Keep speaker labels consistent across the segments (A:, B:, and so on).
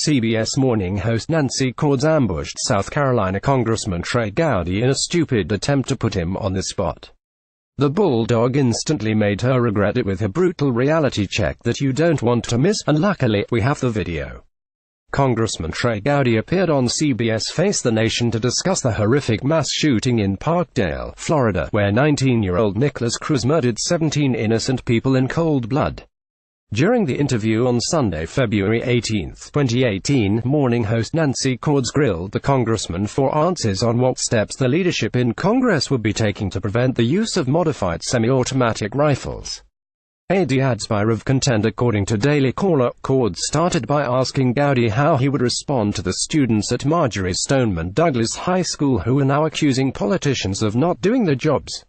A: CBS morning host Nancy Cordes ambushed South Carolina Congressman Trey Gowdy in a stupid attempt to put him on the spot. The bulldog instantly made her regret it with a brutal reality check that you don't want to miss, and luckily, we have the video. Congressman Trey Gowdy appeared on CBS Face the Nation to discuss the horrific mass shooting in Parkdale, Florida, where 19-year-old Nicholas Cruz murdered 17 innocent people in cold blood. During the interview on Sunday, February 18, 2018, morning host Nancy Cordes grilled the congressman for answers on what steps the leadership in Congress would be taking to prevent the use of modified semi-automatic rifles. Adds by of content. According to Daily Caller, Cordes started by asking Gowdy how he would respond to the students at Marjory Stoneman Douglas High School who are now accusing politicians of not doing their jobs.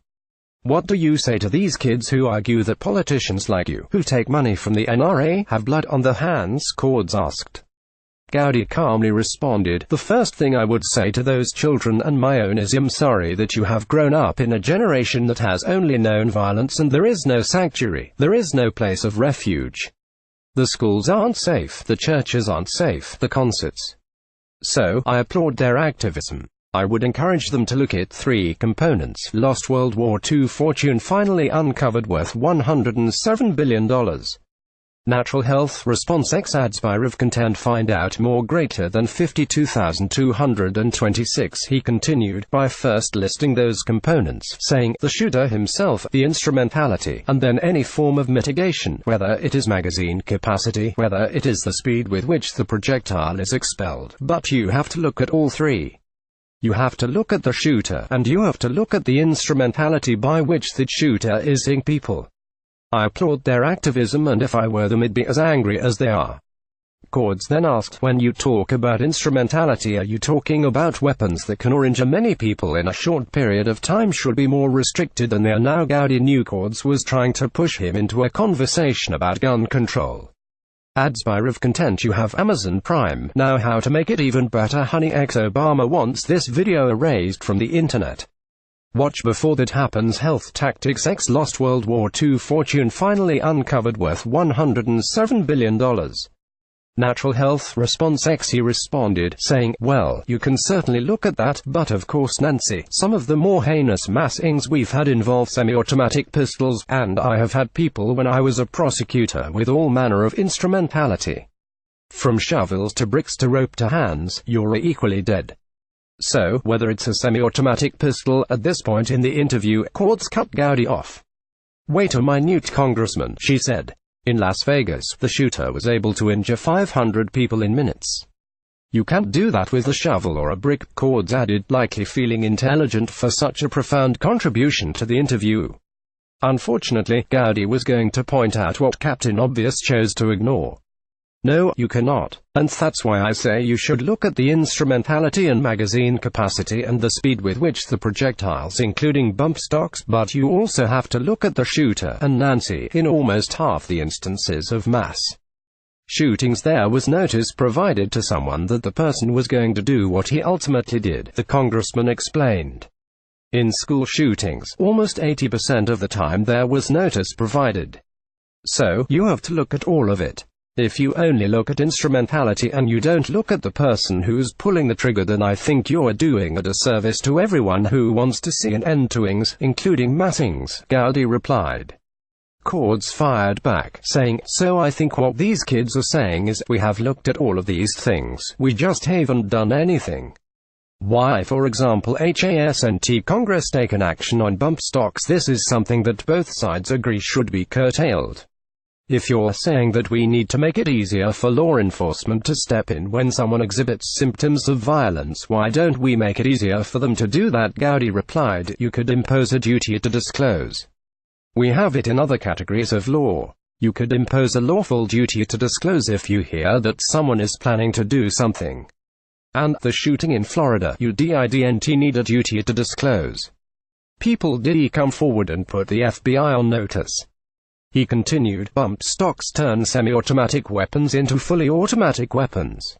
A: "What do you say to these kids who argue that politicians like you, who take money from the NRA, have blood on their hands?" Cordes asked. Gowdy calmly responded, "The first thing I would say to those children and my own is I'm sorry that you have grown up in a generation that has only known violence, and there is no sanctuary, there is no place of refuge. The schools aren't safe, the churches aren't safe, the concerts. So, I applaud their activism. I would encourage them to look at three components: lost World War II fortune finally uncovered worth $107 billion. Natural health response X adds by of content find out more greater than 52,226. He continued by first listing those components, saying, the shooter himself, the instrumentality, and then any form of mitigation, whether it is magazine capacity, whether it is the speed with which the projectile is expelled. But you have to look at all three. You have to look at the shooter, and you have to look at the instrumentality by which the shooter is hitting people. I applaud their activism, and if I were them I'd be as angry as they are." Cordes then asked, when you talk about instrumentality, are you talking about weapons that can injure many people in a short period of time should be more restricted than they are now? Gowdy knew Cordes was trying to push him into a conversation about gun control. Adds by of content. You have Amazon Prime. Now how to make it even better. Honey X Obama wants this video erased from the internet. Watch before that happens. Health tactics X lost World War II fortune finally uncovered worth $107 billion. Natural health response X. He responded, saying, well, you can certainly look at that, but of course Nancy, some of the more heinous massings we've had involve semi-automatic pistols, and I have had people when I was a prosecutor with all manner of instrumentality. From shovels to bricks to rope to hands, you're equally dead. So, whether it's a semi-automatic pistol." At this point in the interview, Cordes cut Gowdy off. "Wait a minute, Congressman," she said. "In Las Vegas, the shooter was able to injure 500 people in minutes. You can't do that with a shovel or a brick," Cordes added, likely feeling intelligent for such a profound contribution to the interview. Unfortunately, Gowdy was going to point out what Captain Obvious chose to ignore. "No, you cannot. And that's why I say you should look at the instrumentality and magazine capacity and the speed with which the projectiles, including bump stocks, but you also have to look at the shooter." And Nancy, in almost half the instances of mass shootings there was notice provided to someone that the person was going to do what he ultimately did, the congressman explained. In school shootings, almost 80% of the time there was notice provided. So, you have to look at all of it. If you only look at instrumentality and you don't look at the person who's pulling the trigger, then I think you're doing a disservice to everyone who wants to see an end to ings, including massings, Gowdy replied. Cordes fired back, saying, so I think what these kids are saying is, we have looked at all of these things, we just haven't done anything. Why, for example, hasn't Congress taken action on bump stocks? This is something that both sides agree should be curtailed. If you're saying that we need to make it easier for law enforcement to step in when someone exhibits symptoms of violence, why don't we make it easier for them to do that? Gowdy replied, you could impose a duty to disclose. We have it in other categories of law. You could impose a lawful duty to disclose if you hear that someone is planning to do something. And the shooting in Florida, you didn't need a duty to disclose. People did come forward and put the FBI on notice. He continued, bump stocks turn semi-automatic weapons into fully automatic weapons.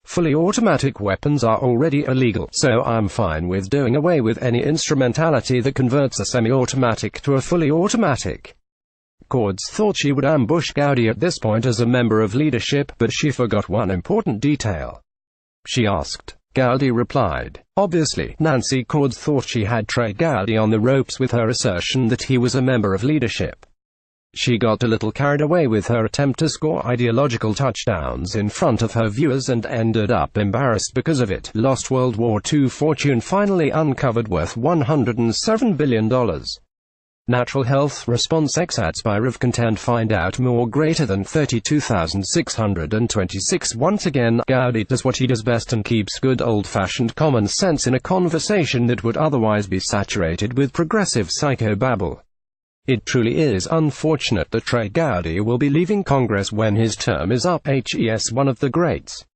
A: Fully automatic weapons are already illegal, so I'm fine with doing away with any instrumentality that converts a semi-automatic to a fully automatic. Cordes thought she would ambush Gowdy at this point as a member of leadership, but she forgot one important detail. She asked. Gowdy replied. Obviously, Nancy Cordes thought she had Trey Gowdy on the ropes with her assertion that he was a member of leadership. She got a little carried away with her attempt to score ideological touchdowns in front of her viewers and ended up embarrassed because of it. Lost World War II fortune finally uncovered worth $107 billion. Natural Health Response Expire contend find out more greater than 32,626. Once again, Gowdy does what he does best and keeps good old-fashioned common sense in a conversation that would otherwise be saturated with progressive psychobabble. It truly is unfortunate that Trey Gowdy will be leaving Congress when his term is up. Hes one of the greats.